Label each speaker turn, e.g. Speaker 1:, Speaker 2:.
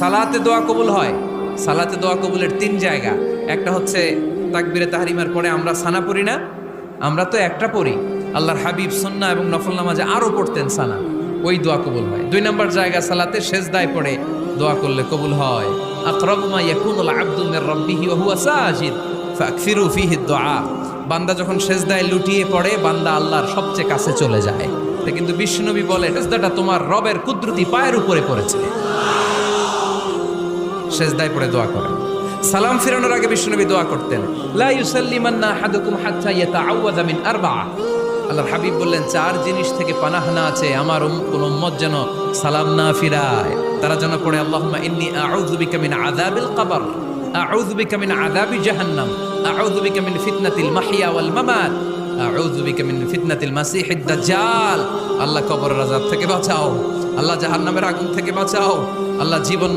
Speaker 1: সালাতে দোয়া কবুল হয়। সালাতে দোয়া কবুলের তিন জায়গা। একটা হচ্ছে তাকবীরে তাহরিমার পরে আমরা সানা পড়ি না, আমরা তো একটা পড়ি, আল্লাহর হাবিব সুন্নাহ এবং নফল নামাজে আরো পড়তেন সানা, ওই দোয়া কবুল হয়। দুই নম্বর জায়গা সালাতে সেজদায় পড়ে দোয়া করলে কবুল হয়। আকরাবু মা ইয়াকুনুল আবদু মির রাব্বিহি ওয়া হুয়া সাজিদ ফাকসিরু ফীহি দুআ। বান্দা যখন সেজদায় লুটিয়ে পড়ে, বান্দা আল্লাহর সবচেয়ে কাছে চলে যায়। তা কিন্তু বিশ্বনবী বলে, সেজদাটা তোমার রবের কুদরতি পায়ের উপরে পড়েছে। সেজদায় পড়ে দোয়া করেন। সালাম ফিরানোর আগে বিশ্বনবী দোয়া করতেন, লা ইউসাল্লিমান্না আহাদুকুম হাত্তা ইয়াতাআওয়াযা মিন আরবা'a। আল্লাহর হাবিব বললেন, চার জিনিস থেকে পানাহ না আছে আমার কোন উম্মত যেন সালাম না ফিরায়। তারা যেন পড়ে, আল্লাহুম্মা ইন্নী আউযু বিকা মিন আযাবিল কবর, আউযু বিকা মিন আযাবি জাহান্নাম, আউযু বিকা মিন ফিতনাতিল মাহইয়া ওয়াল মামাত, আউযু বিকা মিন ফিতনাতিল মাসিহিদ দাজ্জাল। আল্লাহ কবরের আযাব থেকে বাঁচাও, আল্লাহ জাহান্নামের আগুন থেকে বাঁচাও, আল্লাহ জীবন